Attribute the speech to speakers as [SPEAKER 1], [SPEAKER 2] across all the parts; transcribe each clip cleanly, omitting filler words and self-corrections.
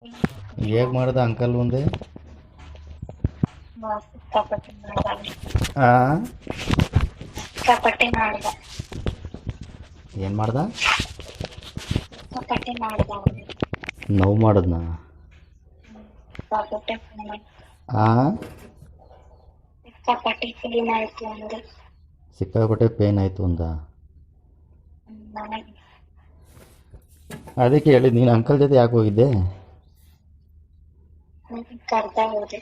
[SPEAKER 1] ಹೇಗೆ ಮಾಡ್ದ ಅಂಕಲ್ ಮುಂದೆ?
[SPEAKER 2] ಸಿಕ್ಕಾಪಟ್ಟೆ ಮಾಡ್ದ.
[SPEAKER 1] ಆ
[SPEAKER 2] ಸಿಕ್ಕಾಪಟ್ಟೆ ಮಾಡ್ದ.
[SPEAKER 1] ಏನು ಮಾಡ್ದ?
[SPEAKER 2] ಸಿಕ್ಕಾಪಟ್ಟೆ ಮಾಡ್ದ.
[SPEAKER 1] ನೋವು ಮಾಡಿದ್ನ?
[SPEAKER 2] ಸಿಕ್ಕಾಪಟ್ಟೆ
[SPEAKER 1] ಆ
[SPEAKER 2] ಸಿಕ್ಕಾಪಟ್ಟೆ ಕ್ಲೀನ್ ಆಯ್ತು ಅಂದೆ.
[SPEAKER 1] ಸಿಕ್ಕಾಪಟ್ಟೆ ಪೇನ್ ಆಯಿತು ಅಂದ.
[SPEAKER 2] ನನಗೆ
[SPEAKER 1] ಅದಕ್ಕೆ ಹೇಳಿದ್ದು, ನೀನು ಅಂಕಲ್ ಜೊತೆ ಯಾಕೆ ಹೋಗಿದ್ದೆ?
[SPEAKER 2] ಕರ್ದ ಹೋದೆ.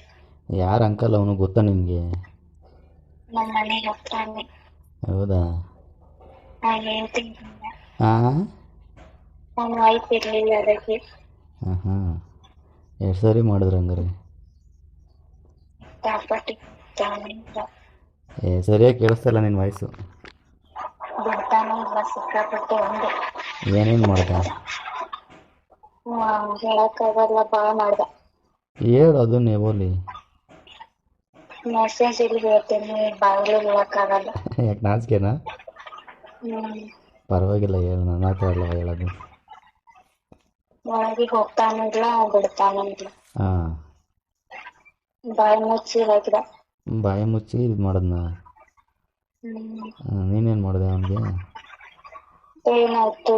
[SPEAKER 1] ಯಾರು ಅಂಕಲ್ ಅವನು ಗೊತ್ತಾ ನಿನಗೆ?
[SPEAKER 2] ನಮ್ಮ ಮನೆ ಹತ್ರನೇ.
[SPEAKER 1] ಹೌದಾ?
[SPEAKER 2] ನಾನು ಹೇಳ್ತೀನಿ.
[SPEAKER 1] ಹಾಂ
[SPEAKER 2] ನನ್ನ ವೈಫ್ ಇರಲಿಲ್ಲ ಅದಕ್ಕೆ.
[SPEAKER 1] ಹಾಂ ಹಾಂ ಎಷ್ಟು ಸರಿ ಮಾಡಿದ್ರು ಹಂಗಾರೆ?
[SPEAKER 2] ಸಿಕ್ಕಾಪಟ್ಟೆ
[SPEAKER 1] ಸರಿಯಾಗಿ ಕೇಳಿಸ್ತಲ್ಲ ನಿನ್ನ ವಾಯ್ಸು.
[SPEAKER 2] ಬಿಡ್ತಾನೆ ಇಲ್ಲ. ಸಿಕ್ಕಾಪಟ್ಟೆ ಅಂದೆ.
[SPEAKER 1] ಏನೇನು ಮಾಡ್ದ?
[SPEAKER 2] ಹೇಳಕ್ಕಾಗಲ್ಲ. ಭಾಳ ಮಾಡ್ದ.
[SPEAKER 1] ಹೇಳು ಅದನ್ನೇ ಓಲಿ.
[SPEAKER 2] ಮೆಸೇಜ್ ಇಲ್ಲಿ ಹೇಳ್ತೀನಿ, ಬಾಯಲ್ಲಿ ಹೇಳಕ್ಕಾಗಲ್ಲ.
[SPEAKER 1] ಯಾಕೆ ನಾಚಿಕೆನಾ? ಪರವಾಗಿಲ್ಲ, ಹೇಳು. ನನ್ನ ಹತ್ರ ಅಲ್ಲವ ಹೇಳೋದು.
[SPEAKER 2] ಒಳಗೆ ಹೋಗ್ತಾನೂ ಇಲ್ಲ, ಬಿಡ್ತಾನೂ ಇಲ್ಲ.
[SPEAKER 1] ಹಾಂ
[SPEAKER 2] ಬಾಯಿ ಮುಚ್ಚಿ ಹಾಕಿದ.
[SPEAKER 1] ಬಾಯಿ ಮುಚ್ಚಿ ಇದು ಮಾಡಿದ್ನ? ನೀನೇನು ಮಾಡಿದೆ ಅವನಿಗೆ?
[SPEAKER 2] ಏನಾಯ್ತು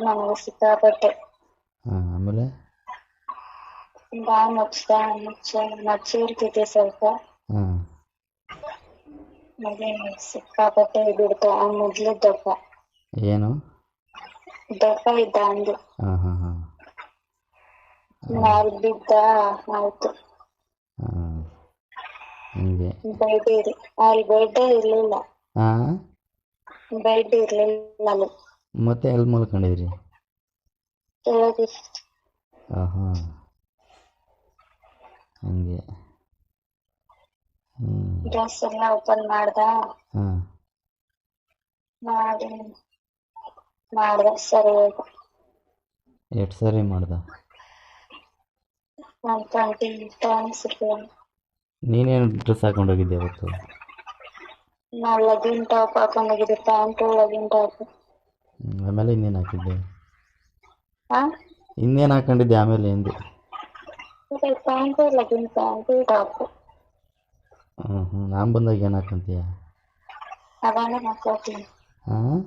[SPEAKER 2] ನನಗೆ ಸಿಕ್ಕಾಪಟ್ಟೆ.
[SPEAKER 1] ಹಾಂ ಆಮೇಲೆ?
[SPEAKER 2] ಬಾಯಿ ಮುಚ್ಚಿರ್ತಿದ್ದೆ ಸ್ವಲ್ಪ.
[SPEAKER 1] ಹಾಂ
[SPEAKER 2] ಅದೇ ಸಿಕ್ಕಾಪಟ್ಟೆ ಬಿಡ್ತು. ಅವ್ನು ಮೊದ್ಲು
[SPEAKER 1] ಏನು?
[SPEAKER 2] ದಪ್ಪ ಇದ್ದ ಅಂದು.
[SPEAKER 1] ಹಾಂ ಹಾಂ ಹಾಂ
[SPEAKER 2] ಮ್ಯಾಲ್ ಬಿದ್ದ ಆಯ್ತು.
[SPEAKER 1] ಹಾಂ ಹಂಗೆ.
[SPEAKER 2] ಅಲ್ಲಿ ಬೆಡ್ ಇರ್ಲಿಲ್ಲ.
[SPEAKER 1] ಹಾಂ
[SPEAKER 2] ಬೆಡ್ ಇರ್ಲಿಲ್ಲ ಅಲ್ಲಿ.
[SPEAKER 1] ಮತ್ತೆ ಎಲ್ಲಿ ಮಲ್ಕೊಂಡಿದ್ರಿ?
[SPEAKER 2] ಕೆಳಗೆ.
[SPEAKER 1] ಹಾಂ ಹಾಂ ಹಂಗೆ.
[SPEAKER 2] ಡ್ರೆಸ್ ಎಲ್ಲ ಓಪನ್ ಮಾಡ್ದ.
[SPEAKER 1] ಹಾಂ
[SPEAKER 2] ಮಾಡ್ದ ಸರಿಯಾಗಿ.
[SPEAKER 1] ಎಷ್ಟು ಸರಿ ಮಾಡ್ದ?
[SPEAKER 2] 120 times ಇರ್ಬೋದು.
[SPEAKER 1] ನೀನೇನು ಡ್ರೆಸ್ ಹಾಕೊಂಡೋಗಿದ್ದೆ ಅವತ್ತು?
[SPEAKER 2] ನಾವು ಲಗಿನ್ ಟಾಪ್ ಹಾಕೊಂಡೋಗಿದ್ದೆ. Pant legging top.
[SPEAKER 1] ಆಮೇಲೆ ಇನ್ನೇನು ಹಾಕಿದ್ದೆ?
[SPEAKER 2] ಹಾಂ
[SPEAKER 1] ಇನ್ನೇನು ಹಾಕೊಂಡಿದ್ದೆ ಆಮೇಲೆ ಎಂದೆ?
[SPEAKER 2] Pant legging pant top.
[SPEAKER 1] ಹ್ಞೂ ಹ್ಞೂ ನಾನು ಬಂದಾಗ ಏನು ಹಾಕೊಂತೀಯ?
[SPEAKER 2] ಅದನ್ನೇ ಹಾಕೋತೀನಿ.
[SPEAKER 1] ಹಾಂ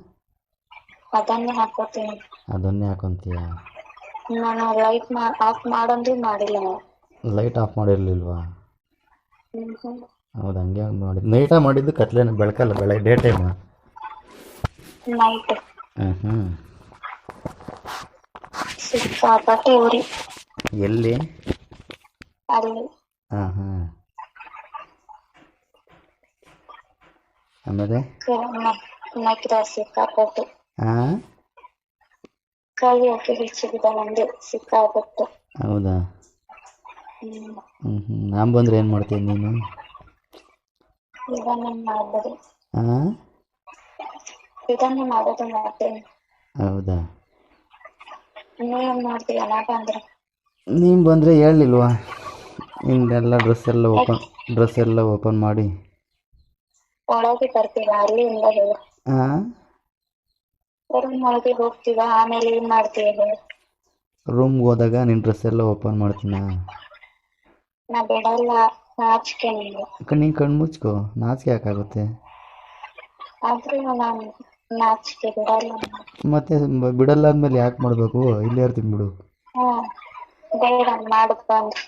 [SPEAKER 2] ಅದನ್ನೇ ಹಾಕೋತೀನಿ.
[SPEAKER 1] ಅದನ್ನೇ ಹಾಕೊಂತೀಯ?
[SPEAKER 2] ನಾನು ಲೈಟ್ ಆಫ್ ಮಾಡಂದ್ರೂ ಮಾಡಿಲ್ಲ ನಾವು.
[SPEAKER 1] ಲೈಟ್ ಆಫ್ ಮಾಡಿರಲಿಲ್ವಾ? ಹೌದು, ಹಂಗೆ ಮಾಡಿದ್ದು. ನೈಟಾಗಿ ಮಾಡಿದ್ದು ಕತ್ಲೇನ? ಬೆಳಕಲ್ಲ, ಬೆಳಗ್ಗೆ ಡೇ ಟೈಮಾ?
[SPEAKER 2] ನೈಟ್.
[SPEAKER 1] ಹ್ಞೂ
[SPEAKER 2] ಸಿಕ್ಕಾಪಟ್ಟೆ ಉರಿ
[SPEAKER 1] ಎಲ್ಲಿ?
[SPEAKER 2] ಅಲ್ಲಿ.
[SPEAKER 1] ಹಾಂ ಹಾಂ ಆಮೇಲೆ?
[SPEAKER 2] ನಕ್ಕಿದ ಸಿಕ್ಕಾಪಟ್ಟೆ.
[SPEAKER 1] ಹಾಂ
[SPEAKER 2] ಕೈ ಹಾಕಿ ಹಿಚ್ಚಿದ ಒಂದು ಸಿಕ್ಕಾಪಟ್ಟೆ.
[SPEAKER 1] ಹೌದಾ? ನಾನು ಬಂದರೆ ಏನು ಮಾಡ್ತೀನಿ ನೀನು?
[SPEAKER 2] ಇದನ್ನೇ ಮಾಡೋದು.
[SPEAKER 1] ಹಾಂ
[SPEAKER 2] ಇದನ್ನೇ ಮಾಡೋದು ಮಾಡ್ತೇನೆ.
[SPEAKER 1] ಹೌದಾ?
[SPEAKER 2] ನೀವೇನು ಮಾಡ್ತೀಯ ನಾ ಬಂದ್ರೆ?
[SPEAKER 1] ನೀನು ಬಂದರೆ ಹೇಳಲಿಲ್ವಾ? ನಿಂದೆಲ್ಲ ಡ್ರೆಸ್ ಎಲ್ಲ ಓಪನ್ ಮಾಡಿ
[SPEAKER 2] ಒಳಗೆ ಬರ್ತೀವ, ಅಲ್ಲಿಂದ ಹೇಳು.
[SPEAKER 1] ಹಾಂ
[SPEAKER 2] ರೂಮ್ ಒಳಗೆ ಹೋಗ್ತೀವ, ಆಮೇಲೆ ಏನ್ ಮಾಡ್ತೀಯ ಹೇಳು?
[SPEAKER 1] ರೂಮ್ಗೆ ಹೋದಾಗ ನಿನ್ನ ಡ್ರೆಸ್ ಎಲ್ಲ ಓಪನ್ ಮಾಡ್ತೀನಾ?
[SPEAKER 2] ನಾ ಬಿಡಲ್ಲ, ನಾಚಿಕೆ ನಿಂಗೆ.
[SPEAKER 1] ನೀನು ಕಣ್ಣು ಮುಚ್ಕೋ, ನಾಚಿಕೆ ಯಾಕಾಗುತ್ತೆ?
[SPEAKER 2] ಆದ್ರೂ ನಾನು ನಾಚಿಕೆ ಬಿಡಲ್ಲ.
[SPEAKER 1] ಮತ್ತೆ ಬಿಡಲ್ಲ ಅಂದಮೇಲೆ ಯಾಕೆ ಮಾಡಬೇಕು? ಇಲ್ಲೇ ಇರ್ತೀನಿ ಬಿಡು.
[SPEAKER 2] ಬೇಡ ಮಾಡು ಬಂದು.